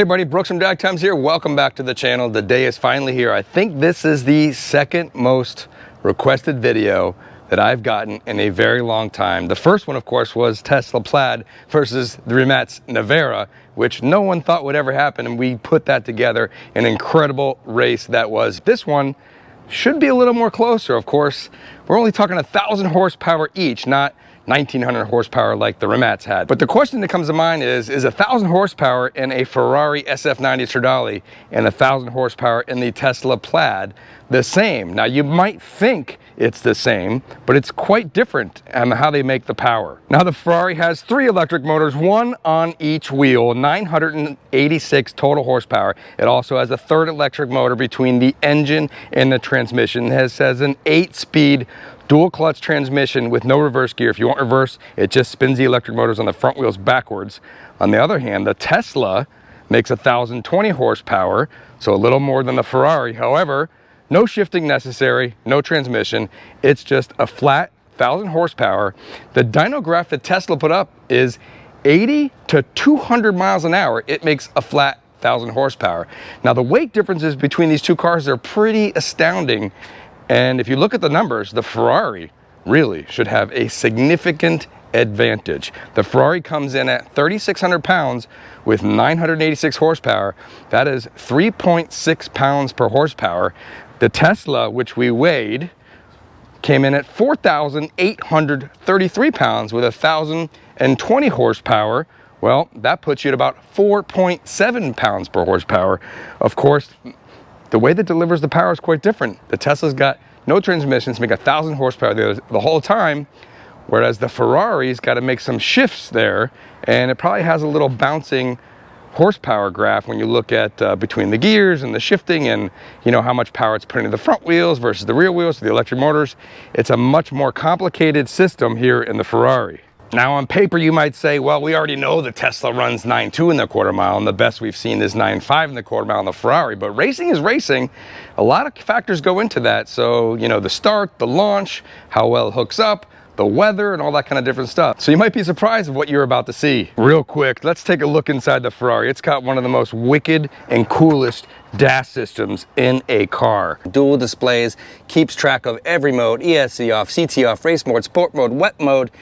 Hey buddy, Brooks from Drag Times here. Welcome back to the channel. The day is finally here. I think this is the second most requested video that I've gotten in a very long time. The first one, of course, was Tesla Plaid versus the Rimac Nevera, which no one thought would ever happen, and we put that together. An incredible race that was. This one should be a little more closer, of course. We're only talking 1,000 horsepower each, not 1,900 horsepower like the Rimac had. But the question that comes to mind is 1,000 horsepower in a Ferrari SF90 Stradale and 1,000 horsepower in the Tesla Plaid the same? Now you might think it's the same, but it's quite different on how they make the power. Now the Ferrari has 3 electric motors, one on each wheel, 986 total horsepower. It also has a third electric motor between the engine and the transmission. It has an 8-speed dual clutch transmission with no reverse gear. If you want reverse, it just spins the electric motors on the front wheels backwards. On the other hand, the Tesla makes 1,020 horsepower, so a little more than the Ferrari. However, no shifting necessary, no transmission. It's just a flat 1,000 horsepower. The dyno graph that Tesla put up is 80 to 200 miles an hour. It makes a flat 1,000 horsepower. Now the weight differences between these two cars are pretty astounding. And if you look at the numbers, the Ferrari really should have a significant advantage. The Ferrari comes in at 3,600 pounds with 986 horsepower. That is 3.6 pounds per horsepower. The Tesla, which we weighed, came in at 4,833 pounds with 1,020 horsepower. Well, that puts you at about 4.7 pounds per horsepower. Of course, the way that delivers the power is quite different. The Tesla's got no transmissions, make 1,000 horsepower the whole time, whereas the Ferrari's got to make some shifts there, and it probably has a little bouncing horsepower graph when you look at between the gears and the shifting and how much power it's putting into the front wheels versus the rear wheels, the electric motors. It's a much more complicated system here in the Ferrari. Now on paper you might say, well, we already know the Tesla runs 9.2 in the quarter mile, and the best we've seen is 9.5 in the quarter mile in the Ferrari, but racing is racing. A lot of factors go into that. So, the start, the launch, how well it hooks up, the weather, and all that kind of different stuff. So you might be surprised of what you're about to see. Real quick, let's take a look inside the Ferrari. It's got one of the most wicked and coolest DAS systems in a car. Dual displays, keeps track of every mode: ESC off, CT off, race mode, sport mode, wet mode,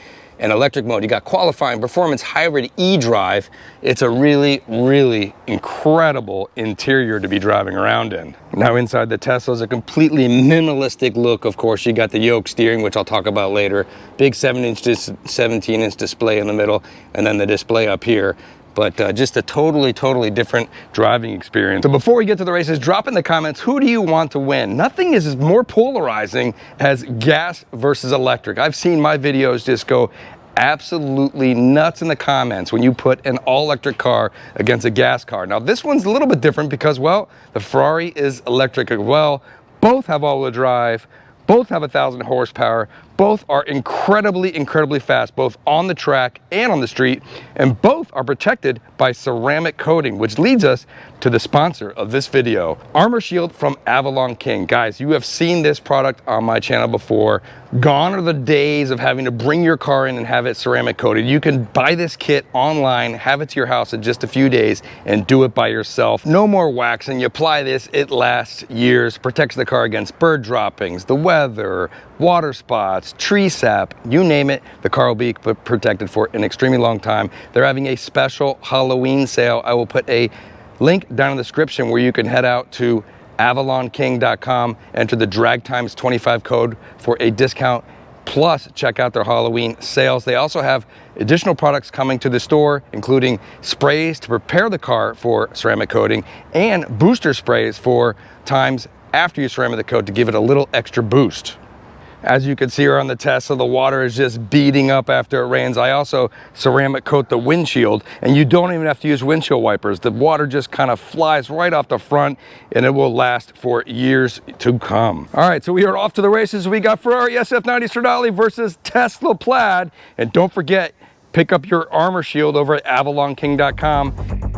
and electric mode. You got qualifying, performance, hybrid, e-drive. It's a really, really incredible interior to be driving around in. Now inside the Tesla is a completely minimalistic look. Of course, you got the yoke steering, which I'll talk about later. Big 17-inch display in the middle, and then the display up here. But just a totally different driving experience. So before we get to the races, drop in the comments, who do you want to win? Nothing is as more polarizing as gas versus electric. I've seen my videos just go absolutely nuts in the comments when you put an all-electric car against a gas car. Now this one's a little bit different because, well, the Ferrari is electric as well. Both have all-wheel drive. Both have 1,000 horsepower. Both are incredibly fast, both on the track and on the street, and both are protected by ceramic coating, which leads us to the sponsor of this video, Armor Shield from Avalon King. Guys, you have seen this product on my channel before. Gone are the days of having to bring your car in and have it ceramic coated. You can buy this kit online, have it to your house in just a few days, and do it by yourself. No more waxing. You apply this, it lasts years, protects the car against bird droppings, the weather, water spots, tree sap, you name it, the car will be protected for an extremely long time. They're having a special Halloween sale. I will put a link down in the description where you can head out to avalonking.com, enter the Drag Times 25 code for a discount, plus check out their Halloween sales. They also have additional products coming to the store, including sprays to prepare the car for ceramic coating and booster sprays for times after you ceramic the coat to give it a little extra boost. As you can see here on the Tesla, the water is just beating up after it rains. I also ceramic coat the windshield, and you don't even have to use windshield wipers. The water just kind of flies right off the front, and it will last for years to come. All right, so we are off to the races. We got Ferrari SF90 Stradale versus Tesla Plaid. And don't forget, pick up your Armor Shield over at avalonking.com.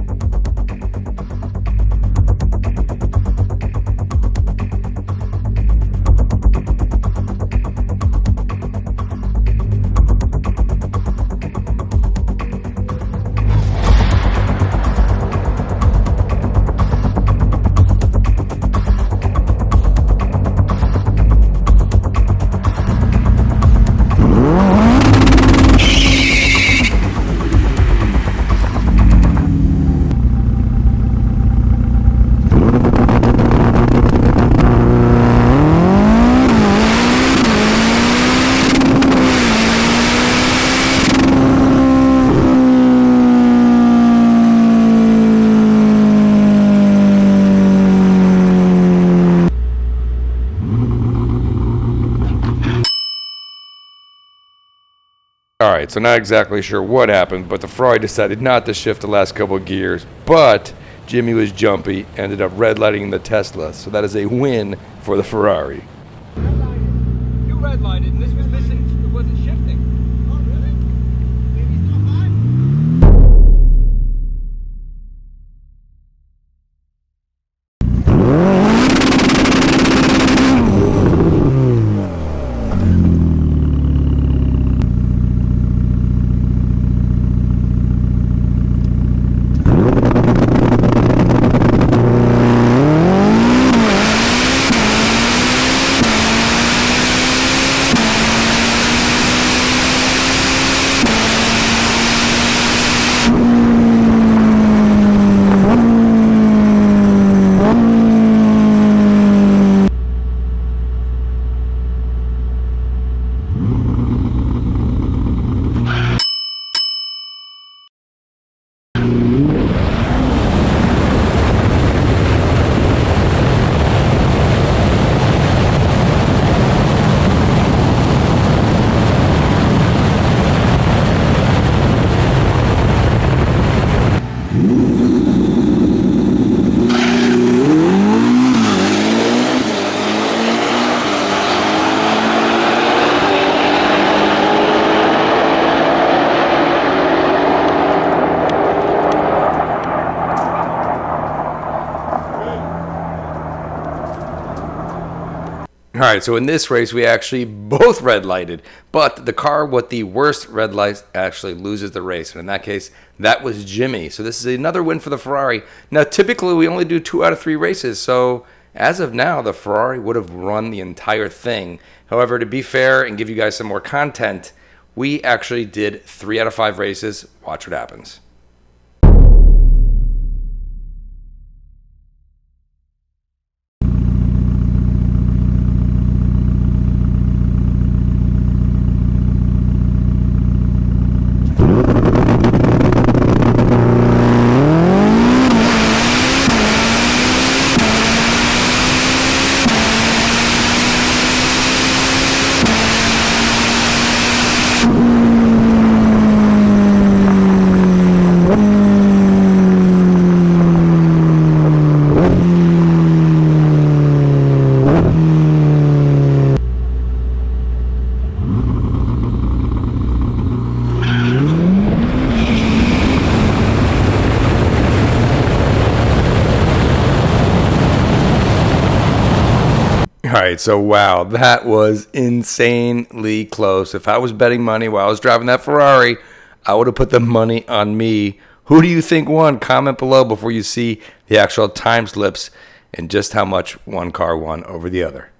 All right, so not exactly sure what happened, but the Ferrari decided not to shift the last couple of gears, but Jimmy was jumpy, ended up red lighting the Tesla, so that is a win for the Ferrari. You red lighted, and this was missing, it wasn't shifting. Oh, really? Maybe it's not mine. All right, so in this race, we actually both red lighted, but the car with the worst red lights actually loses the race. And in that case, that was Jimmy. So this is another win for the Ferrari. Now, typically, we only do 2 out of 3 races. So as of now, the Ferrari would have run the entire thing. However, to be fair and give you guys some more content, we actually did 3 out of 5 races. Watch what happens. All right, so wow, that was insanely close. If I was betting money while I was driving that Ferrari, I would have put the money on me. Who do you think won? Comment below before you see the actual time slips and just how much one car won over the other.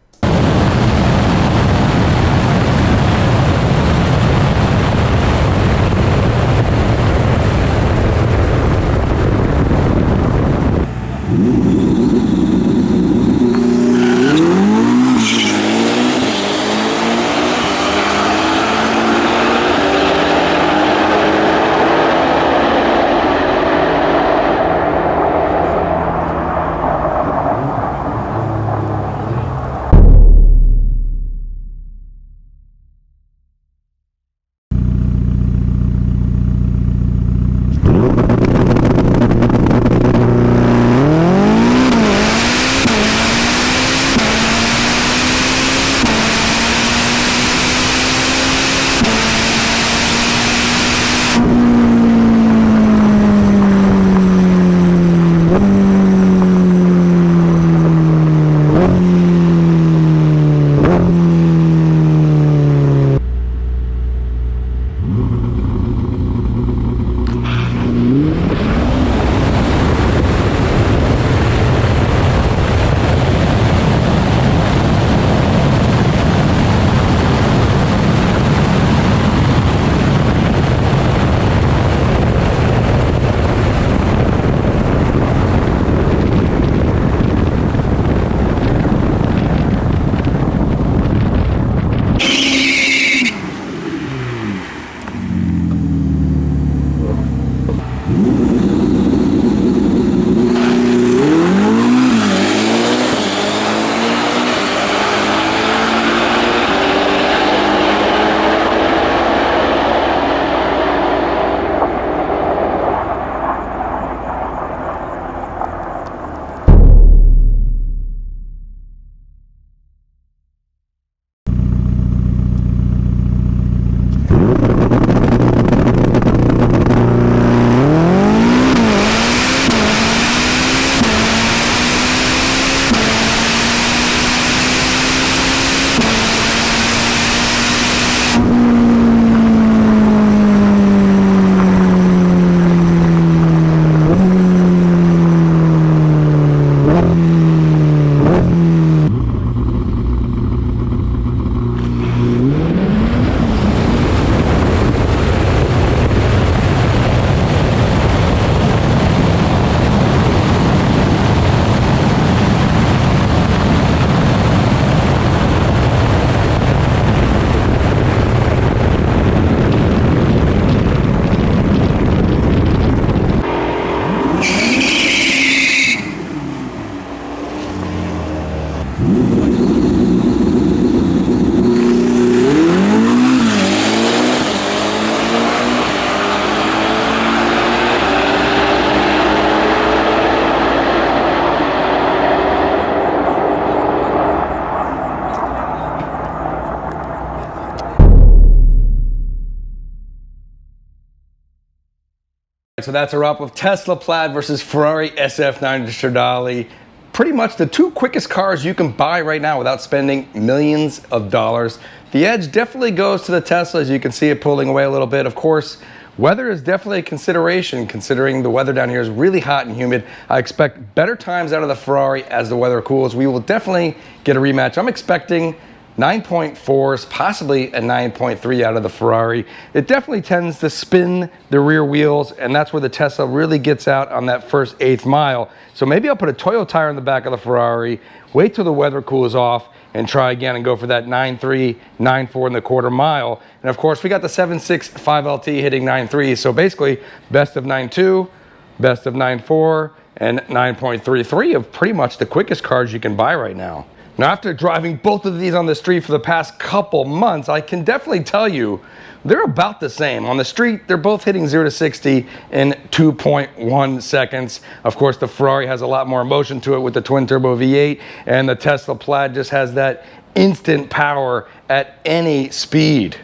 So that's a wrap of Tesla Plaid versus Ferrari SF90 Stradale. Pretty much the two quickest cars you can buy right now without spending millions of dollars. The edge definitely goes to the Tesla, as you can see it pulling away a little bit. Of course, weather is definitely a consideration, considering the weather down here is really hot and humid. I expect better times out of the Ferrari as the weather cools. We will definitely get a rematch. I'm expecting 9.4s, possibly a 9.3 out of the Ferrari. It definitely tends to spin the rear wheels, and that's where the Tesla really gets out on that first eighth mile. So maybe I'll put a Toyo tire in the back of the Ferrari, wait till the weather cools off, and try again and go for that 9.3, 9.4 in the quarter mile. And of course, we got the 7.65 LT hitting 9.3. So basically, best of 9.2, best of 9.4, and 9.33 of pretty much the quickest cars you can buy right now. Now, after driving both of these on the street for the past couple months, I can definitely tell you they're about the same. On the street, they're both hitting 0 to 60 in 2.1 seconds. Of course, the Ferrari has a lot more emotion to it with the twin turbo V8, and the Tesla Plaid just has that instant power at any speed.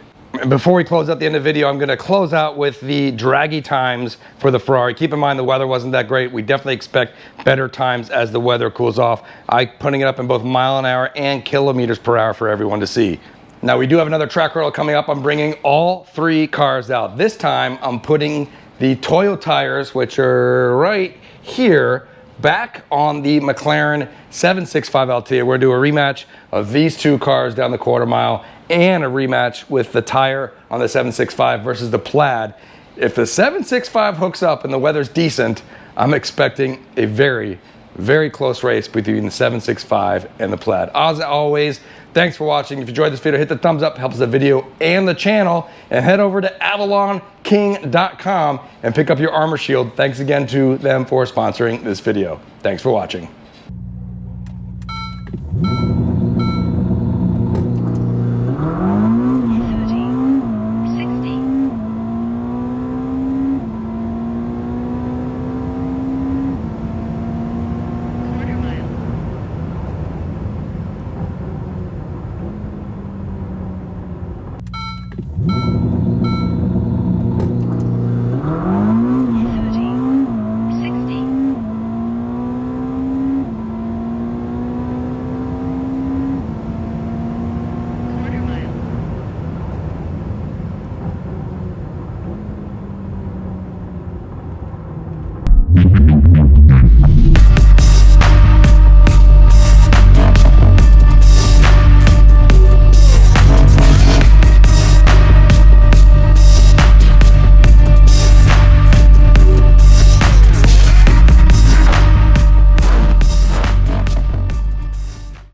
Before we close out the end of the video, I'm going to close out with the draggy times for the Ferrari. Keep in mind the weather wasn't that great. We definitely expect better times as the weather cools off. I'm putting it up in both mile an hour and kilometers per hour for everyone to see. Now, we do have another track roll coming up. I'm bringing all three cars out. This time, I'm putting the Toyo tires, which are right here, back on the McLaren 765 LT. We're going to do a rematch of these two cars down the quarter mile and a rematch with the tire on the 765 versus the Plaid. If the 765 hooks up and the weather's decent, I'm expecting a very, very close race between the 765 and the Plaid. As always, thanks for watching. If you enjoyed this video, hit the thumbs up, helps the video and the channel, and head over to avalonking.com and pick up your armor shield. Thanks again to them for sponsoring this video. Thanks for watching.